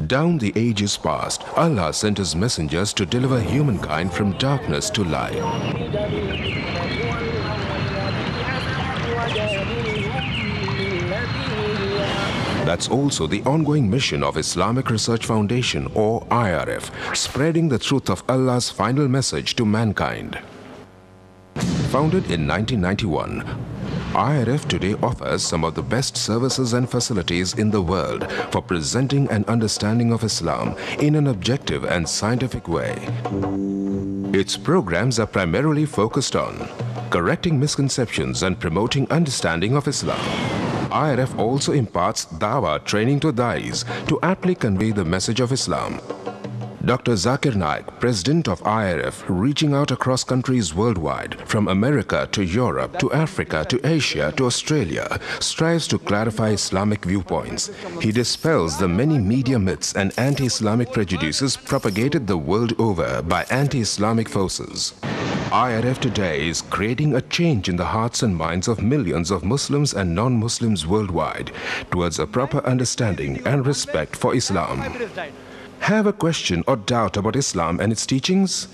Down the ages past, Allah sent His messengers to deliver humankind from darkness to light. That's also the ongoing mission of Islamic Research Foundation, or IRF, spreading the truth of Allah's final message to mankind. Founded in 1991, IRF today offers some of the best services and facilities in the world for presenting an understanding of Islam in an objective and scientific way. Its programs are primarily focused on correcting misconceptions and promoting understanding of Islam. IRF also imparts dawah training to dais to aptly convey the message of Islam. Dr. Zakir Naik, president of IRF, reaching out across countries worldwide, from America to Europe to Africa to Asia to Australia, strives to clarify Islamic viewpoints. He dispels the many media myths and anti-Islamic prejudices propagated the world over by anti-Islamic forces. IRF today is creating a change in the hearts and minds of millions of Muslims and non-Muslims worldwide towards a proper understanding and respect for Islam. Have a question or doubt about Islam and its teachings?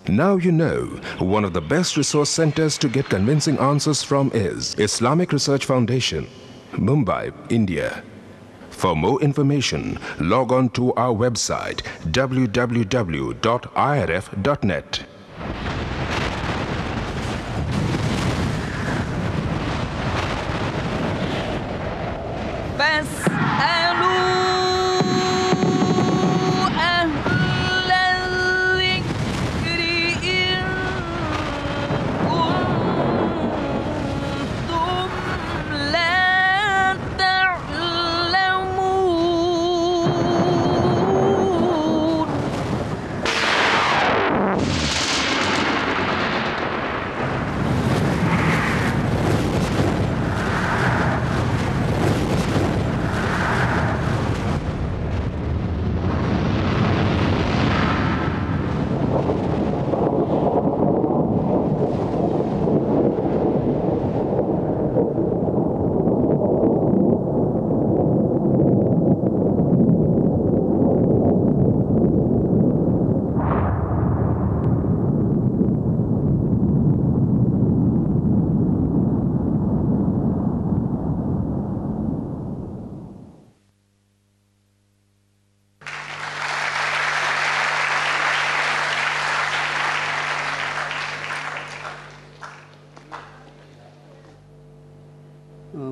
Now you know one of the best resource centers to get convincing answers from is Islamic Research Foundation, Mumbai, India. For more information, log on to our website www.irf.net.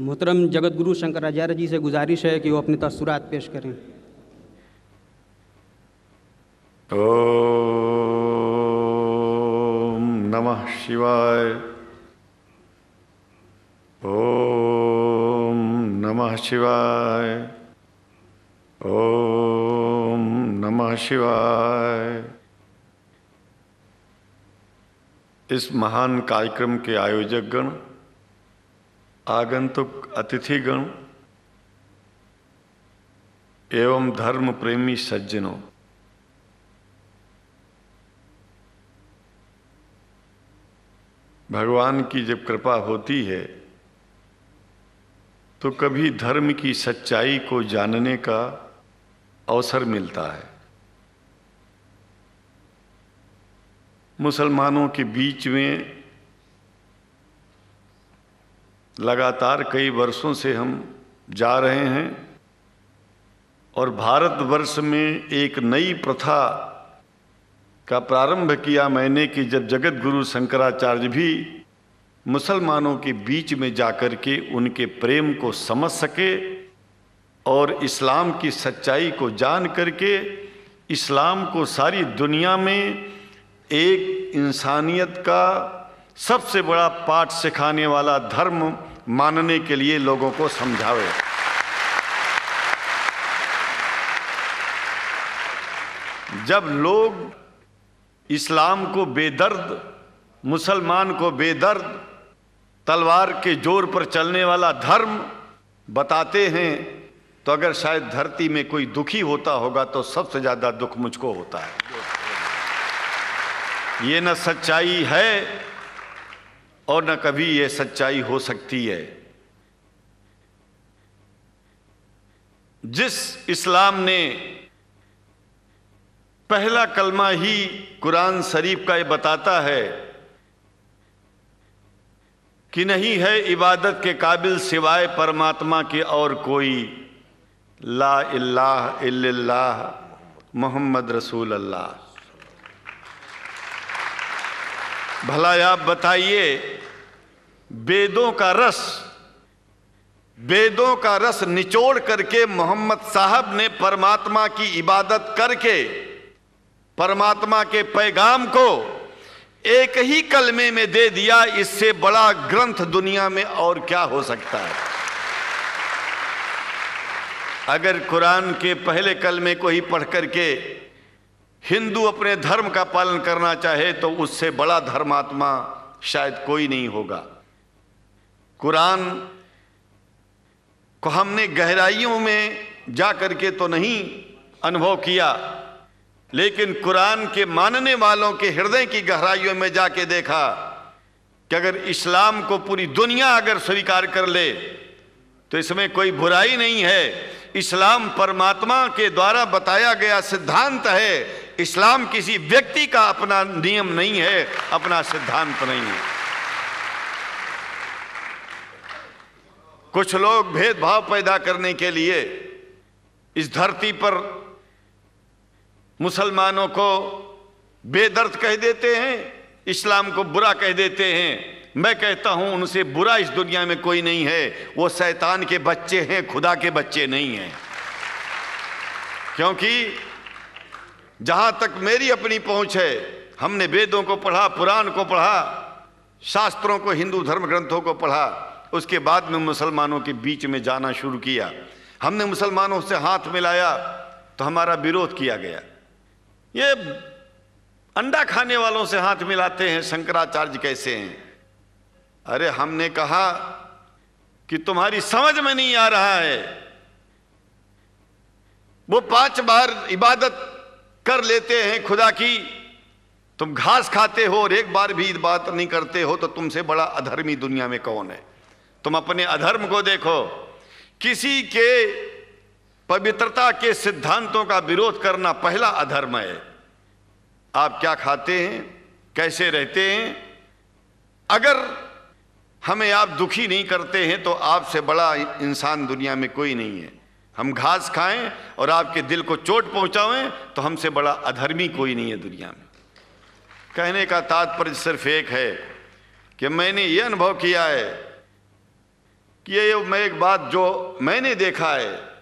मोहतरम जगत गुरु शंकराचार्य जी से गुजारिश है कि वो अपनी तसुरात पेश करें। ओम नमः शिवाय। ओम नमः शिवाय। ओम नमः शिवाय। इस महान कार्यक्रम के आयोजक गण, आगंतुक अतिथिगण एवं धर्म प्रेमी सज्जनों, भगवान की जब कृपा होती है तो कभी धर्म की सच्चाई को जानने का अवसर मिलता है। मुसलमानों के बीच में लगातार कई वर्षों से हम जा रहे हैं और भारतवर्ष में एक नई प्रथा का प्रारंभ किया मैंने कि जब जगत गुरु शंकराचार्य भी मुसलमानों के बीच में जाकर के उनके प्रेम को समझ सके और इस्लाम की सच्चाई को जान करके इस्लाम को सारी दुनिया में एक इंसानियत का सबसे बड़ा पाठ सिखाने वाला धर्म मानने के लिए लोगों को समझावे। जब लोग इस्लाम को बेदर्द, मुसलमान को बेदर्द, तलवार के जोर पर चलने वाला धर्म बताते हैं तो अगर शायद धरती में कोई दुखी होता होगा तो सबसे ज्यादा दुख मुझको होता है। ये न सच्चाई है और न कभी ये सच्चाई हो सकती है। जिस इस्लाम ने पहला कलमा ही कुरान शरीफ का ये बताता है कि नहीं है इबादत के काबिल सिवाय परमात्मा के और कोई, ला इलाहा इल्लल्लाह मोहम्मद रसूल अल्लाह। भला आप बताइए, वेदों का रस निचोड़ करके मोहम्मद साहब ने परमात्मा की इबादत करके परमात्मा के पैगाम को एक ही कलमे में दे दिया। इससे बड़ा ग्रंथ दुनिया में और क्या हो सकता है? अगर कुरान के पहले कलमे को ही पढ़ करके हिंदू अपने धर्म का पालन करना चाहे तो उससे बड़ा धर्मात्मा शायद कोई नहीं होगा। कुरान को हमने गहराइयों में जा करके तो नहीं अनुभव किया, लेकिन कुरान के मानने वालों के हृदय की गहराइयों में जाके देखा कि अगर इस्लाम को पूरी दुनिया अगर स्वीकार कर ले तो इसमें कोई बुराई नहीं है। इस्लाम परमात्मा के द्वारा बताया गया सिद्धांत है। इस्लाम किसी व्यक्ति का अपना नियम नहीं है, अपना सिद्धांत नहीं है। कुछ लोग भेदभाव पैदा करने के लिए इस धरती पर मुसलमानों को बेदर्द कह देते हैं, इस्लाम को बुरा कह देते हैं। मैं कहता हूं उनसे बुरा इस दुनिया में कोई नहीं है। वो शैतान के बच्चे हैं, खुदा के बच्चे नहीं हैं। क्योंकि जहां तक मेरी अपनी पहुंच है, हमने वेदों को पढ़ा, पुराण को पढ़ा, शास्त्रों को, हिंदू धर्म ग्रंथों को पढ़ा। उसके बाद में मुसलमानों के बीच में जाना शुरू किया। हमने मुसलमानों से हाथ मिलाया तो हमारा विरोध किया गया। ये अंडा खाने वालों से हाथ मिलाते हैं, शंकराचार्य कैसे हैं? अरे हमने कहा कि तुम्हारी समझ में नहीं आ रहा है। वो 5 बार इबादत कर लेते हैं खुदा की, तुम घास खाते हो और एक बार भी इबादत नहीं करते हो, तो तुमसे बड़ा अधर्मी दुनिया में कौन है? तुम अपने अधर्म को देखो। किसी के पवित्रता के सिद्धांतों का विरोध करना पहला अधर्म है। आप क्या खाते हैं, कैसे रहते हैं, अगर हमें आप दुखी नहीं करते हैं तो आपसे बड़ा इंसान दुनिया में कोई नहीं है। हम घास खाएं और आपके दिल को चोट पहुंचाएं तो हमसे बड़ा अधर्मी कोई नहीं है दुनिया में। कहने का तात्पर्य सिर्फ एक है कि मैंने ये अनुभव किया है कि ये मैं एक बात जो मैंने देखा है,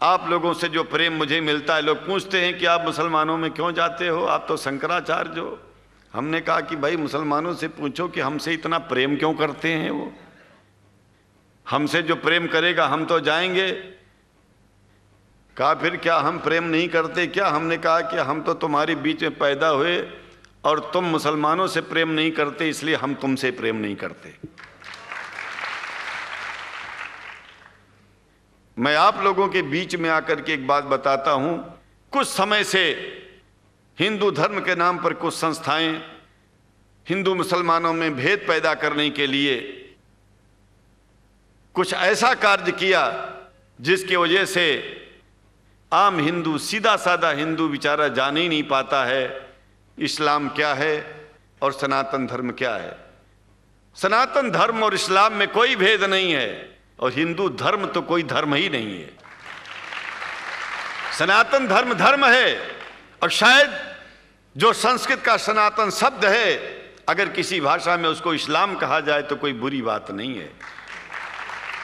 आप लोगों से जो प्रेम मुझे मिलता है, लोग पूछते हैं कि आप मुसलमानों में क्यों जाते हो, आप तो शंकराचार्य हो। हमने कहा कि भाई मुसलमानों से पूछो कि हमसे इतना प्रेम क्यों करते हैं। वो हमसे जो प्रेम करेगा हम तो जाएंगे। कहा फिर क्या हम प्रेम नहीं करते क्या? हमने कहा कि हम तो तुम्हारे बीच में पैदा हुए और तुम मुसलमानों से प्रेम नहीं करते, इसलिए हम तुमसे प्रेम नहीं करते। मैं आप लोगों के बीच में आकर के एक बात बताता हूं। कुछ समय से हिंदू धर्म के नाम पर कुछ संस्थाएं हिंदू मुसलमानों में भेद पैदा करने के लिए कुछ ऐसा कार्य किया जिसकी वजह से आम हिंदू, सीधा साधा हिंदू बेचारा जान ही नहीं पाता है इस्लाम क्या है और सनातन धर्म क्या है। सनातन धर्म और इस्लाम में कोई भेद नहीं है और हिंदू धर्म तो कोई धर्म ही नहीं है। सनातन धर्म धर्म है और शायद जो संस्कृत का सनातन शब्द है, अगर किसी भाषा में उसको इस्लाम कहा जाए तो कोई बुरी बात नहीं है।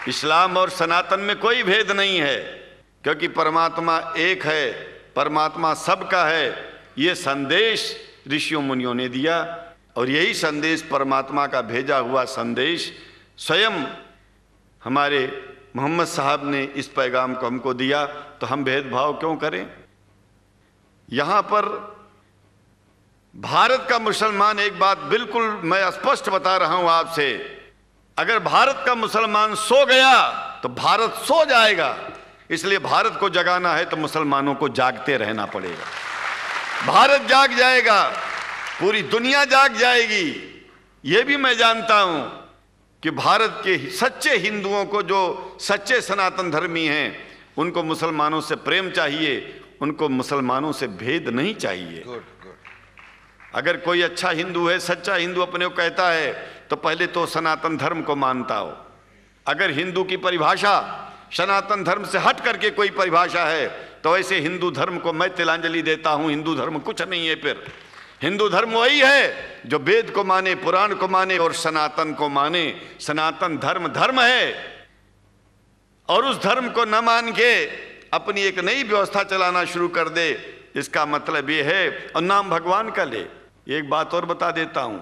इस्लाम और सनातन में कोई भेद नहीं है, क्योंकि परमात्मा एक है, परमात्मा सबका है। ये संदेश ऋषियों मुनियों ने दिया और यही संदेश परमात्मा का भेजा हुआ संदेश स्वयं हमारे मोहम्मद साहब ने इस पैगाम को हमको दिया। तो हम भेदभाव क्यों करें? यहां पर भारत का मुसलमान, एक बात बिल्कुल मैं स्पष्ट बता रहा हूं आपसे, अगर भारत का मुसलमान सो गया तो भारत सो जाएगा। इसलिए भारत को जगाना है तो मुसलमानों को जागते रहना पड़ेगा। भारत जाग जाएगा, पूरी दुनिया जाग जाएगी। यह भी मैं जानता हूं कि भारत के सच्चे हिंदुओं को, जो सच्चे सनातन धर्मी हैं, उनको मुसलमानों से प्रेम चाहिए, उनको मुसलमानों से भेद नहीं चाहिए। अगर कोई अच्छा हिंदू है, सच्चा हिंदू अपने को कहता है, तो पहले तो सनातन धर्म को मानता हो। अगर हिंदू की परिभाषा सनातन धर्म से हट करके कोई परिभाषा है, तो ऐसे हिंदू धर्म को मैं तिलांजलि देता हूं। हिंदू धर्म कुछ नहीं है। फिर हिंदू धर्म वही है जो वेद को माने, पुराण को माने और सनातन को माने। सनातन धर्म धर्म है, और उस धर्म को न मान के अपनी एक नई व्यवस्था चलाना शुरू कर दे, इसका मतलब ये है, और नाम भगवान का ले। एक बात और बता देता हूं,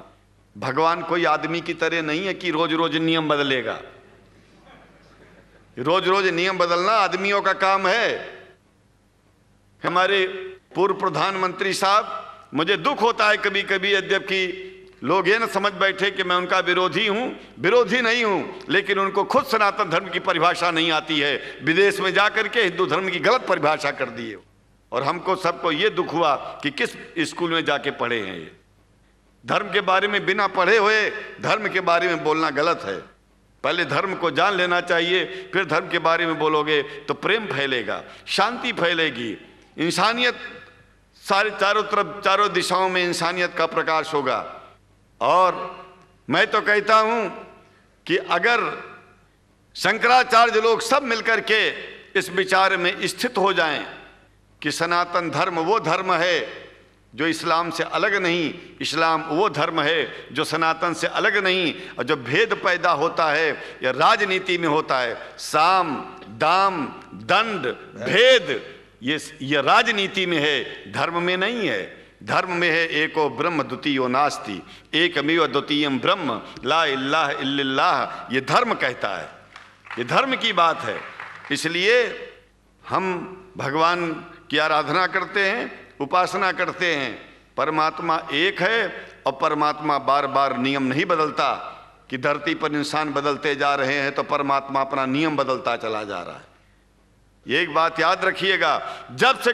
भगवान कोई आदमी की तरह नहीं है कि रोज रोज नियम बदलेगा। रोज रोज नियम बदलना आदमियों का काम है। हमारे पूर्व प्रधानमंत्री साहब, मुझे दुख होता है कभी कभी, यद्यपि लोग ये न समझ बैठे कि मैं उनका विरोधी हूं। विरोधी नहीं हूं, लेकिन उनको खुद सनातन धर्म की परिभाषा नहीं आती है। विदेश में जाकर के हिंदू धर्म की गलत परिभाषा कर दी है, और हमको सबको ये दुख हुआ कि किस स्कूल में जाके पढ़े हैं। ये धर्म के बारे में बिना पढ़े हुए धर्म के बारे में बोलना गलत है। पहले धर्म को जान लेना चाहिए, फिर धर्म के बारे में बोलोगे तो प्रेम फैलेगा, शांति फैलेगी, इंसानियत सारे चारों तरफ, चारों दिशाओं में इंसानियत का प्रकाश होगा। और मैं तो कहता हूं कि अगर शंकराचार्य लोग सब मिलकर के इस विचार में स्थित हो जाएं कि सनातन धर्म वो धर्म है जो इस्लाम से अलग नहीं, इस्लाम वो धर्म है जो सनातन से अलग नहीं, और जो भेद पैदा होता है या राजनीति में होता है, साम दाम दंड भेद, ये राजनीति में है, धर्म में नहीं है। धर्म में है एको ब्रह्म द्वितीयो नास्ति, एकमेव द्वितीयम ब्रह्म ला इलाहा इल्लल्लाह। ये धर्म कहता है, ये धर्म की बात है। इसलिए हम भगवान की आराधना करते हैं, उपासना करते हैं। परमात्मा एक है, और परमात्मा बार बार नियम नहीं बदलता कि धरती पर इंसान बदलते जा रहे हैं तो परमात्मा अपना नियम बदलता चला जा रहा है। ये एक बात याद रखिएगा, जब से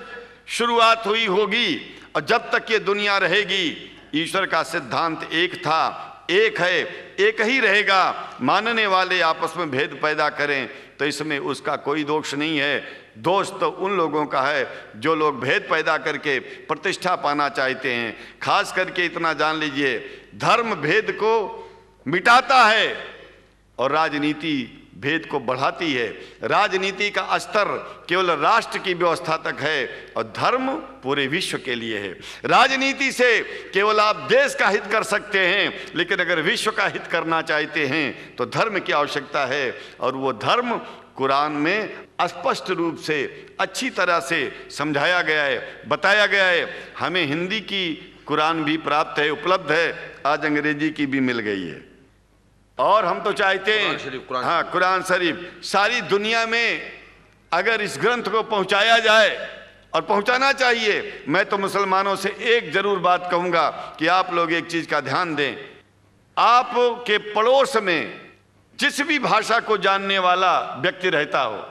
शुरुआत हुई होगी और जब तक ये दुनिया रहेगी, ईश्वर का सिद्धांत एक था, एक है, एक ही रहेगा। मानने वाले आपस में भेद पैदा करें तो इसमें उसका कोई दोष नहीं है। दोष तो उन लोगों का है जो लोग भेद पैदा करके प्रतिष्ठा पाना चाहते हैं। खास करके इतना जान लीजिए, धर्म भेद को मिटाता है और राजनीति भेद को बढ़ाती है। राजनीति का स्तर केवल राष्ट्र की व्यवस्था तक है, और धर्म पूरे विश्व के लिए है। राजनीति से केवल आप देश का हित कर सकते हैं, लेकिन अगर विश्व का हित करना चाहते हैं तो धर्म की आवश्यकता है। और वो धर्म कुरान में स्पष्ट रूप से अच्छी तरह से समझाया गया है, बताया गया है। हमें हिंदी की कुरान भी प्राप्त है, उपलब्ध है, आज अंग्रेजी की भी मिल गई है। और हम तो चाहते हैं, हाँ, कुरान शरीफ सारी दुनिया में अगर इस ग्रंथ को पहुंचाया जाए, और पहुंचाना चाहिए। मैं तो मुसलमानों से एक जरूर बात कहूंगा कि आप लोग एक चीज का ध्यान दें, आपके पड़ोस में जिस भी भाषा को जानने वाला व्यक्ति रहता हो,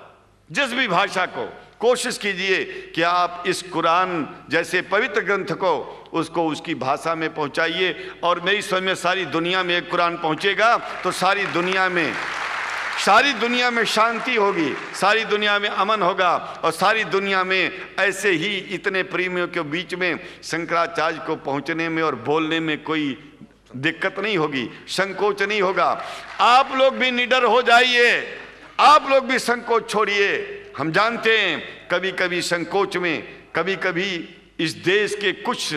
जिस भी भाषा को, कोशिश कीजिए कि आप इस कुरान जैसे पवित्र ग्रंथ को उसको उसकी भाषा में पहुंचाइए। और मेरी समझ में सारी दुनिया में एक कुरान पहुंचेगा तो सारी दुनिया में शांति होगी, सारी दुनिया में अमन होगा, और सारी दुनिया में ऐसे ही इतने प्रेमियों के बीच में शंकराचार्य को पहुंचने में और बोलने में कोई दिक्कत नहीं होगी, संकोच नहीं होगा। आप लोग भी निडर हो जाइए, आप लोग भी संकोच छोड़िए। हम जानते हैं कभी कभी संकोच में, कभी कभी इस देश के कुछ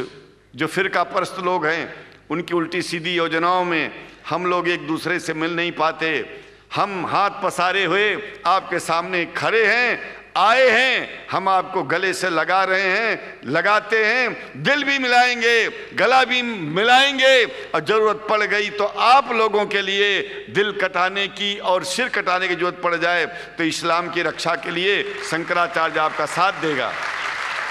जो फिरका परस्त लोग हैं, उनकी उल्टी सीधी योजनाओं में हम लोग एक दूसरे से मिल नहीं पाते। हम हाथ पसारे हुए आपके सामने खड़े हैं, आए हैं, हम आपको गले से लगा रहे हैं, लगाते हैं, दिल भी मिलाएंगे, गला भी मिलाएंगे, और जरूरत पड़ गई तो आप लोगों के लिए दिल कटाने की और सिर कटाने की जरूरत पड़ जाए तो इस्लाम की रक्षा के लिए शंकराचार्य आपका साथ देगा।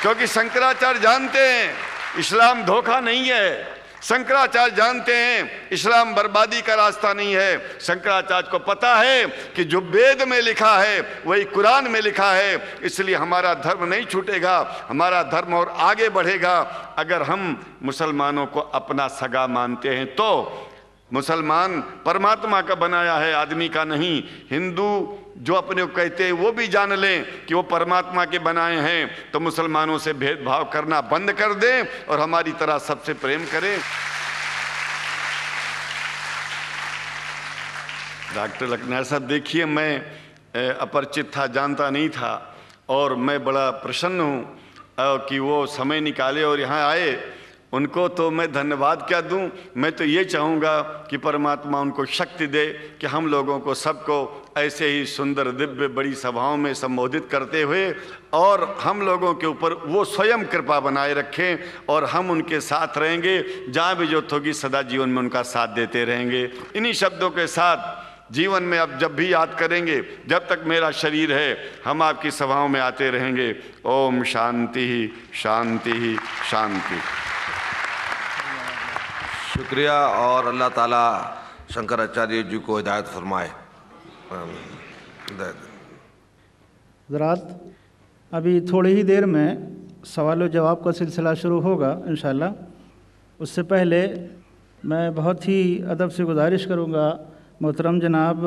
क्योंकि शंकराचार्य जानते हैं इस्लाम धोखा नहीं है, शंकराचार्य जानते हैं इस्लाम बर्बादी का रास्ता नहीं है। शंकराचार्य को पता है कि जो वेद में लिखा है वही कुरान में लिखा है, इसलिए हमारा धर्म नहीं छूटेगा, हमारा धर्म और आगे बढ़ेगा। अगर हम मुसलमानों को अपना सगा मानते हैं तो मुसलमान परमात्मा का बनाया है, आदमी का नहीं। हिंदू जो अपने को कहते हैं वो भी जान लें कि वो परमात्मा के बनाए हैं, तो मुसलमानों से भेदभाव करना बंद कर दें और हमारी तरह सबसे प्रेम करें। डॉक्टर लखनायत साहब, देखिए मैं अपरिचित था, जानता नहीं था, और मैं बड़ा प्रसन्न हूँ कि वो समय निकाले और यहाँ आए। उनको तो मैं धन्यवाद क्या दूं, मैं तो ये चाहूँगा कि परमात्मा उनको शक्ति दे कि हम लोगों को सबको ऐसे ही सुंदर दिव्य बड़ी सभाओं में संबोधित करते हुए और हम लोगों के ऊपर वो स्वयं कृपा बनाए रखें, और हम उनके साथ रहेंगे, जहाँ भी जरूरत होगी सदा जीवन में उनका साथ देते रहेंगे। इन्हीं शब्दों के साथ जीवन में अब जब भी याद करेंगे, जब तक मेरा शरीर है, हम आपकी सभाओं में आते रहेंगे। ओम शांति ही शांति ही शांति। शुक्रिया, और अल्लाह ताला शंकराचार्य जी को हिदायत फरमाए। हज़रात, अभी थोड़ी ही देर में सवाल जवाब का सिलसिला शुरू होगा इंशाअल्लाह। उससे पहले मैं बहुत ही अदब से गुजारिश करूँगा मोहतरम जनाब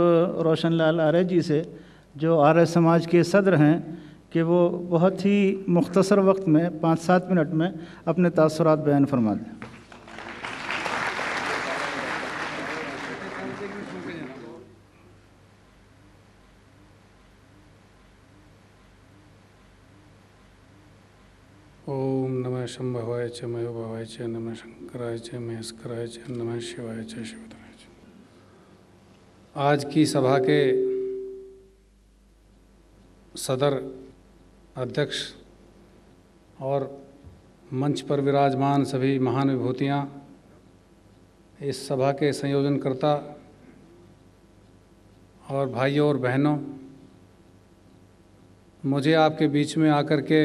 रोशन लाल आर्य जी से, जो आर्य समाज के सदर हैं, कि वो बहुत ही मुख्तसर वक्त में 5-7 मिनट में अपने तासुरात बयान फरमा दें। ओम नमः शंभवाय च मयोभवाय च नमः शंकराय च महेश्वराय च नमः शिवाय च शिवधराय च। आज की सभा के सदर अध्यक्ष और मंच पर विराजमान सभी महान विभूतियाँ, इस सभा के संयोजनकर्ता और भाइयों और बहनों, मुझे आपके बीच में आकर के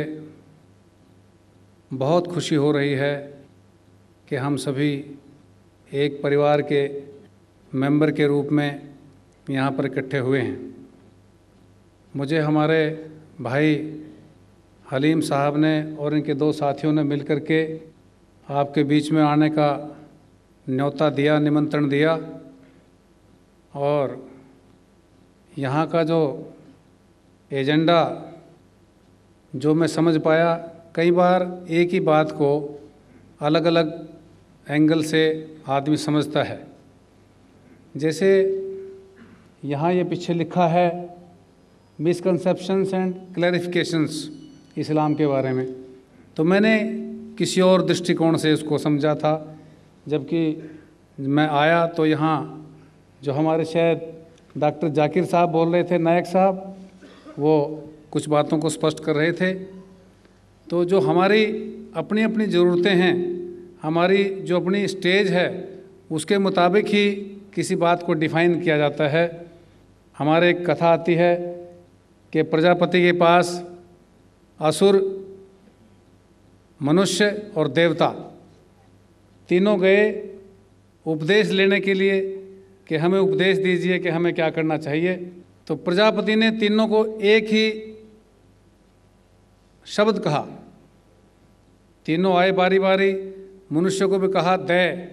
बहुत खुशी हो रही है कि हम सभी एक परिवार के मेंबर के रूप में यहाँ पर इकट्ठे हुए हैं। मुझे हमारे भाई हलीम साहब ने और इनके 2 साथियों ने मिलकर के आपके बीच में आने का न्योता दिया, निमंत्रण दिया, और यहाँ का जो एजेंडा जो मैं समझ पाया, कई बार एक ही बात को अलग अलग एंगल से आदमी समझता है। जैसे यहाँ ये पीछे लिखा है मिसकंसेप्शंस एंड क्लैरिफिकेशंस इस्लाम के बारे में, तो मैंने किसी और दृष्टिकोण से उसको समझा था। जबकि मैं आया तो यहाँ जो हमारे शायद डॉक्टर जाकिर साहब बोल रहे थे, नायक साहब, वो कुछ बातों को स्पष्ट कर रहे थे। तो जो हमारी अपनी अपनी ज़रूरतें हैं, हमारी जो अपनी स्टेज है, उसके मुताबिक ही किसी बात को डिफ़ाइन किया जाता है। हमारे एक कथा आती है कि प्रजापति के पास असुर, मनुष्य और देवता तीनों गए उपदेश लेने के लिए कि हमें उपदेश दीजिए कि हमें क्या करना चाहिए। तो प्रजापति ने तीनों को एक ही शब्द कहा। तीनों आए बारी बारी, मनुष्य को भी कहा दय,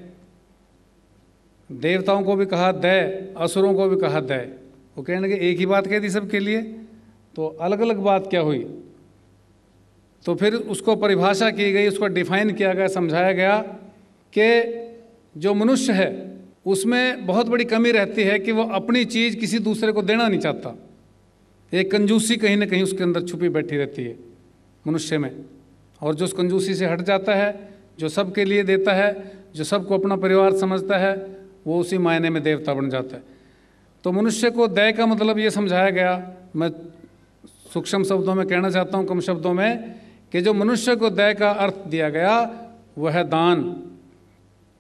देवताओं को भी कहा दय, असुरों को भी कहा दय। वो कहने लगे एक ही बात कह दी सबके लिए, तो अलग अलग बात क्या हुई? तो फिर उसको परिभाषा की गई, उसको डिफाइन किया गया, समझाया गया कि जो मनुष्य है उसमें बहुत बड़ी कमी रहती है कि वो अपनी चीज़ किसी दूसरे को देना नहीं चाहता। एक कंजूसी कहीं ना कहीं उसके अंदर छुपी बैठी रहती है मनुष्य में, और जो उस कंजूसी से हट जाता है, जो सबके लिए देता है, जो सबको अपना परिवार समझता है, वो उसी मायने में देवता बन जाता है। तो मनुष्य को दया का मतलब ये समझाया गया, मैं सूक्ष्म शब्दों में कहना चाहता हूँ, कम शब्दों में, कि जो मनुष्य को दया का अर्थ दिया गया वह है दान।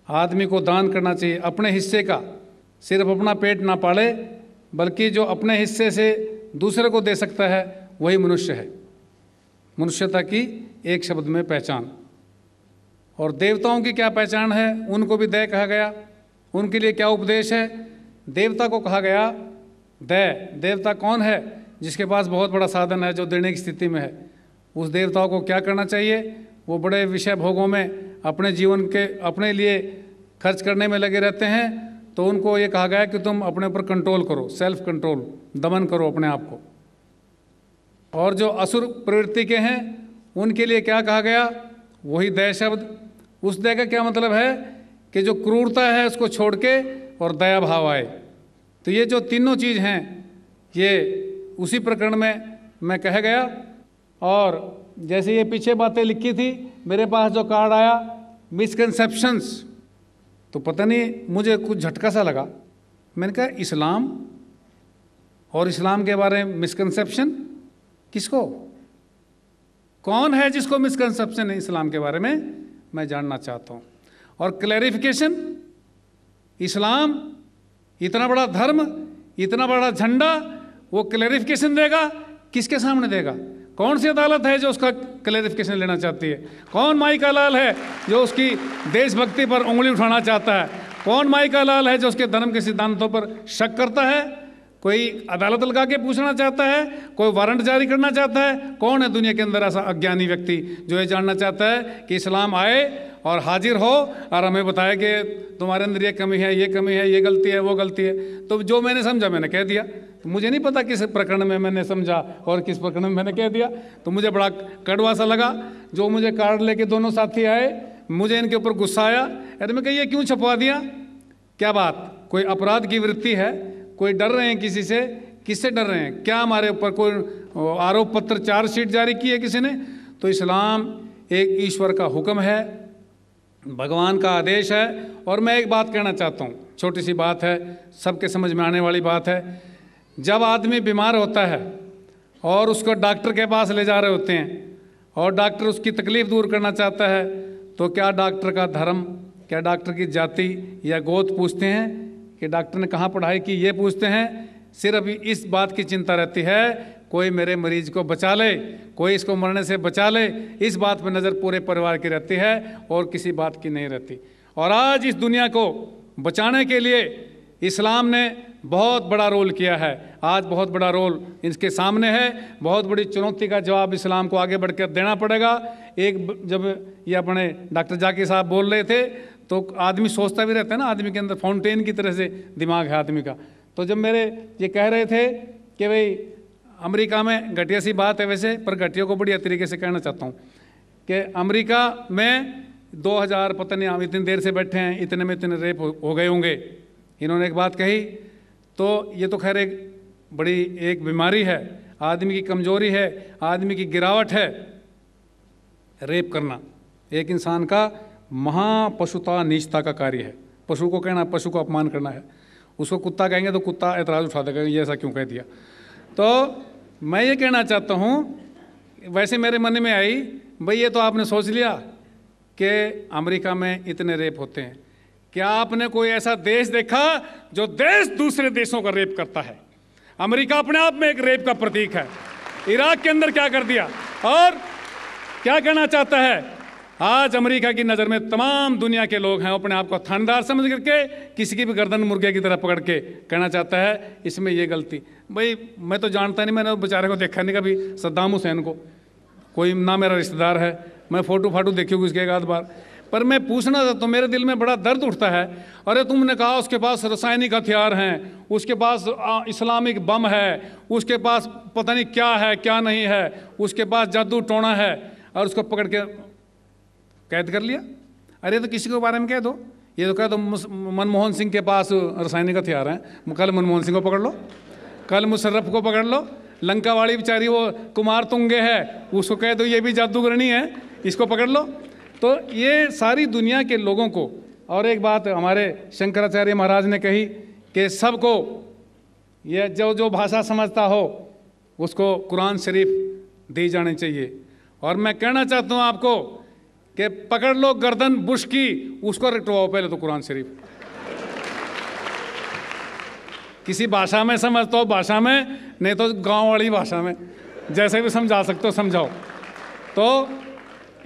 आदमी को दान करना चाहिए अपने हिस्से का, सिर्फ अपना पेट ना पाले, बल्कि जो अपने हिस्से से दूसरे को दे सकता है वही मनुष्य है। मनुष्यता की एक शब्द में पहचान। और देवताओं की क्या पहचान है, उनको भी दया कहा गया। उनके लिए क्या उपदेश है? देवता को कहा गया दया। देवता कौन है? जिसके पास बहुत बड़ा साधन है, जो देने की स्थिति में है। उस देवताओं को क्या करना चाहिए? वो बड़े विषय भोगों में अपने जीवन के अपने लिए खर्च करने में लगे रहते हैं, तो उनको ये कहा गया कि तुम अपने ऊपर कंट्रोल करो, सेल्फ कंट्रोल, दमन करो अपने आप को। और जो असुर प्रवृत्ति के हैं उनके लिए क्या कहा गया? वही दया शब्द। उस दया का क्या मतलब है कि जो क्रूरता है उसको छोड़ के और दया भाव आए। तो ये जो तीनों चीज़ हैं ये उसी प्रकरण में मैं कह गया। और जैसे ये पीछे बातें लिखी थी, मेरे पास जो कार्ड आया मिसकंसेप्शंस, तो पता नहीं मुझे कुछ झटका सा लगा। मैंने कहा इस्लाम और इस्लाम के बारे में मिसकंसेप्शन किसको, कौन है जिसको मिसकंसेप्शन है इस्लाम के बारे में, मैं जानना चाहता हूँ। और क्लैरिफिकेशन, इस्लाम इतना बड़ा धर्म, इतना बड़ा झंडा, वो क्लैरिफिकेशन देगा किसके सामने देगा? कौन सी अदालत है जो उसका क्लैरिफिकेशन लेना चाहती है? कौन माई का लाल है जो उसकी देशभक्ति पर उंगली उठाना चाहता है? कौन माई का लाल है जो उसके धर्म के सिद्धांतों पर शक करता है? कोई अदालत लगा के पूछना चाहता है? कोई वारंट जारी करना चाहता है? कौन है दुनिया के अंदर ऐसा अज्ञानी व्यक्ति जो ये जानना चाहता है कि इस्लाम आए और हाजिर हो और हमें बताया कि तुम्हारे अंदर ये कमी है, ये कमी है, ये गलती है, वो गलती है? तो जो मैंने समझा मैंने कह दिया। तो मुझे नहीं पता किस प्रकरण में मैंने समझा और किस प्रकरण में मैंने कह दिया। तो मुझे बड़ा कड़वा सा लगा। जो मुझे कार्ड लेके दोनों साथी आए, मुझे इनके ऊपर गुस्सा आया। अरे मैं कहा ये क्यों छपवा दिया? क्या बात, कोई अपराध की वृत्ति है? कोई डर रहे हैं किसी से? किससे डर रहे हैं? क्या हमारे ऊपर कोई आरोप पत्र, चार्जशीट जारी की है किसी ने? तो इस्लाम एक ईश्वर का हुक्म है, भगवान का आदेश है। और मैं एक बात कहना चाहता हूँ, छोटी सी बात है, सबके समझ में आने वाली बात है। जब आदमी बीमार होता है और उसको डॉक्टर के पास ले जा रहे होते हैं और डॉक्टर उसकी तकलीफ़ दूर करना चाहता है, तो क्या डॉक्टर का धर्म, क्या डॉक्टर की जाति या गोत्र पूछते हैं कि डॉक्टर ने कहाँ पढ़ाई की, ये पूछते हैं? सिर्फ इस बात की चिंता रहती है कोई मेरे मरीज को बचा ले, कोई इसको मरने से बचा ले। इस बात पर नज़र पूरे परिवार की रहती है और किसी बात की नहीं रहती। और आज इस दुनिया को बचाने के लिए इस्लाम ने बहुत बड़ा रोल किया है। आज बहुत बड़ा रोल इसके सामने है। बहुत बड़ी चुनौती का जवाब इस्लाम को आगे बढ़कर देना पड़ेगा। एक जब ये अपने डॉक्टर जाकिर साहब बोल रहे थे तो आदमी सोचता भी रहता है ना, आदमी के अंदर फाउंटेन की तरह से दिमाग है आदमी का। तो जब मेरे ये कह रहे थे कि भाई अमेरिका में, घटिया सी बात है वैसे, पर घटिया को बढ़िया तरीके से कहना चाहता हूँ कि अमेरिका में 2000 पता नहीं, हम इतनी देर से बैठे हैं, इतने में इतने रेप हो गए होंगे। इन्होंने एक बात कही, तो ये तो खैर एक बड़ी एक बीमारी है, आदमी की कमजोरी है, आदमी की गिरावट है। रेप करना एक इंसान का महापशुता नीचता का कार्य है। पशु को कहना, पशु को अपमान करना है। उसको कुत्ता कहेंगे तो कुत्ता एतराज़ उठा देगा, ये ऐसा क्यों कह दिया। तो मैं ये कहना चाहता हूँ, वैसे मेरे मन में आई, भाई ये तो आपने सोच लिया कि अमेरिका में इतने रेप होते हैं। क्या आपने कोई ऐसा देश देखा जो देश दूसरे देशों का रेप करता है? अमेरिका अपने आप में एक रेप का प्रतीक है। इराक के अंदर क्या कर दिया। और क्या कहना चाहता है, आज अमेरिका की नज़र में तमाम दुनिया के लोग हैं, अपने आप को थानेदार समझ करके किसी की भी गर्दन मुर्गे की तरह पकड़ के कहना चाहता है इसमें ये गलती। भाई मैं तो जानता नहीं, मैंने बेचारे को देखा नहीं कभी, सद्दाम हुसैन को, कोई ना मेरा रिश्तेदार है, मैं फ़ोटो फाटो देखी होगी उसके एक आध बार, पर मैं पूछना था तो मेरे दिल में बड़ा दर्द उठता है। अरे तुमने कहा उसके पास रासायनिक हथियार हैं, उसके पास इस्लामिक बम है, उसके पास पता नहीं क्या है क्या नहीं है, उसके पास जादू टोना है, और उसको पकड़ के कैद कर लिया। अरे तो किसी के बारे में कह दो, ये तो कह दो मनमोहन सिंह के पास रासायनिक हथियार हैं, कल मनमोहन सिंह को पकड़ लो, कल मुशर्रफ को पकड़ लो, लंका वाली बेचारी वो कुमार तुंगे है, उसको कह दो ये भी जादूगरनी है, इसको पकड़ लो। तो ये सारी दुनिया के लोगों को, और एक बात हमारे शंकराचार्य महाराज ने कही कि सबको ये जो जो भाषा समझता हो उसको कुरान शरीफ दी जानी चाहिए। और मैं कहना चाहता हूँ आपको कि पकड़ लो गर्दन बुश की, उसको रटवाओ पहले तो कुरान शरीफ। किसी भाषा में समझता हो भाषा में, नहीं तो गांव वाली भाषा में, जैसे भी समझा सकते हो समझाओ। तो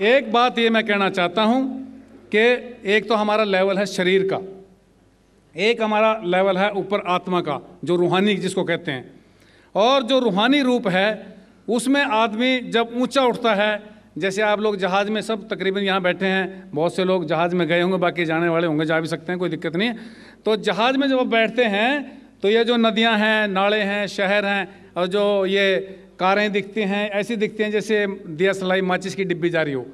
एक बात ये मैं कहना चाहता हूँ कि एक तो हमारा लेवल है शरीर का, एक हमारा लेवल है ऊपर आत्मा का, जो रूहानी जिसको कहते हैं। और जो रूहानी रूप है उसमें आदमी जब ऊंचा उठता है, जैसे आप लोग जहाज़ में सब तकरीबन यहाँ बैठे हैं, बहुत से लोग जहाज़ में गए होंगे, बाकी जाने वाले होंगे, जा भी सकते हैं, कोई दिक्कत नहीं है। तो जहाज़ में जब आप बैठते हैं तो ये जो नदियाँ हैं, नाले हैं, शहर हैं, और जो ये कारें दिखती हैं, ऐसी दिखती हैं जैसे दिया सलाई माचिस की डिब्बी जा रही हो,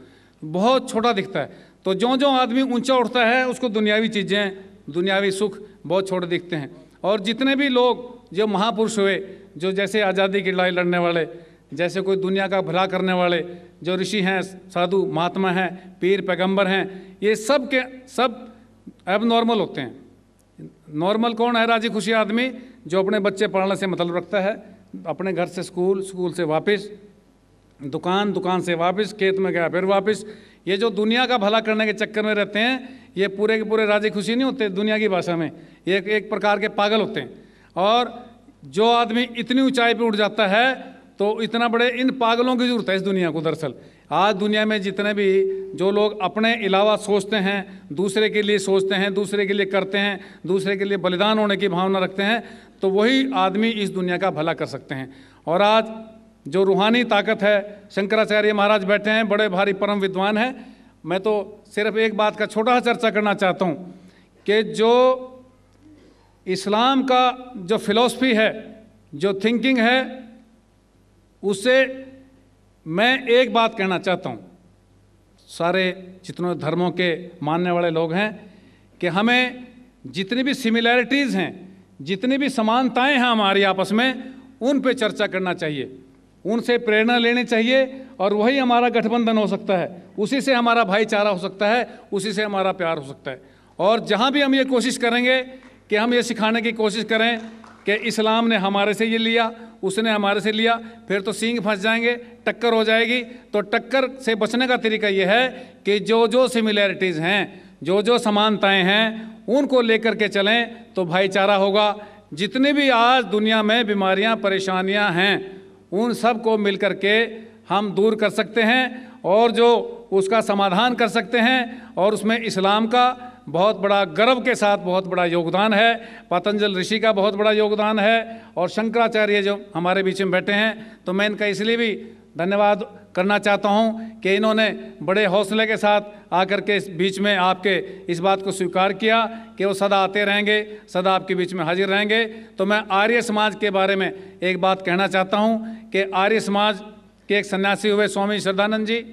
बहुत छोटा दिखता है। तो जो आदमी ऊंचा उठता है उसको दुनियावी चीज़ें, दुनियावी सुख बहुत छोटे दिखते हैं। और जितने भी लोग जो महापुरुष हुए, जो जैसे आज़ादी की लड़ाई लड़ने वाले, जैसे कोई दुनिया का भला करने वाले, जो ऋषि हैं, साधु महात्मा हैं, पीर पैगंबर हैं, ये सब के सब अब नॉर्मल होते हैं। नॉर्मल कौन है? राजी खुशी आदमी जो अपने बच्चे पढ़ने से मतलब रखता है, अपने घर से स्कूल, स्कूल से वापस दुकान, दुकान से वापस खेत में गया फिर वापस। ये जो दुनिया का भला करने के चक्कर में रहते हैं, ये पूरे के पूरे राजी खुशी नहीं होते दुनिया की भाषा में, ये एक प्रकार के पागल होते हैं। और जो आदमी इतनी ऊंचाई पे उठ जाता है तो इतना बड़े इन पागलों की जरूरत है इस दुनिया को। दरअसल आज दुनिया में जितने भी जो लोग अपने अलावा सोचते हैं, दूसरे के लिए सोचते हैं, दूसरे के लिए करते हैं, दूसरे के लिए बलिदान होने की भावना रखते हैं, तो वही आदमी इस दुनिया का भला कर सकते हैं। और आज जो रूहानी ताकत है, शंकराचार्य महाराज बैठे हैं, बड़े भारी परम विद्वान हैं। मैं तो सिर्फ एक बात का छोटा सा चर्चा करना चाहता हूँ कि जो इस्लाम का जो फिलॉसफी है, जो थिंकिंग है, उससे मैं एक बात कहना चाहता हूँ सारे जितने धर्मों के मानने वाले लोग हैं कि हमें जितनी भी सिमिलैरिटीज़ हैं, जितनी भी समानताएं हैं हमारी आपस में, उन पे चर्चा करना चाहिए, उनसे प्रेरणा लेनी चाहिए, और वही हमारा गठबंधन हो सकता है, उसी से हमारा भाईचारा हो सकता है, उसी से हमारा प्यार हो सकता है। और जहाँ भी हम ये कोशिश करेंगे कि हम ये सिखाने की कोशिश करें कि इस्लाम ने हमारे से ये लिया, उसने हमारे से लिया, फिर तो सींग फंस जाएंगे, टक्कर हो जाएगी। तो टक्कर से बचने का तरीका ये है कि जो सिमिलैरिटीज़ हैं, जो समानताएं हैं, उनको लेकर के चलें तो भाईचारा होगा। जितनी भी आज दुनिया में बीमारियां, परेशानियां हैं, उन सब को मिल कर के हम दूर कर सकते हैं और जो उसका समाधान कर सकते हैं। और उसमें इस्लाम का बहुत बड़ा गर्व के साथ बहुत बड़ा योगदान है, पतंजल ऋषि का बहुत बड़ा योगदान है, और शंकराचार्य जो हमारे बीच में बैठे हैं, तो मैं इनका इसलिए भी धन्यवाद करना चाहता हूं कि इन्होंने बड़े हौसले के साथ आकर के इस बीच में आपके इस बात को स्वीकार किया कि वो सदा आते रहेंगे, सदा आपके बीच में हाजिर रहेंगे। तो मैं आर्य समाज के बारे में एक बात कहना चाहता हूं कि आर्य समाज के एक सन्यासी हुए स्वामी श्रद्धानंद जी,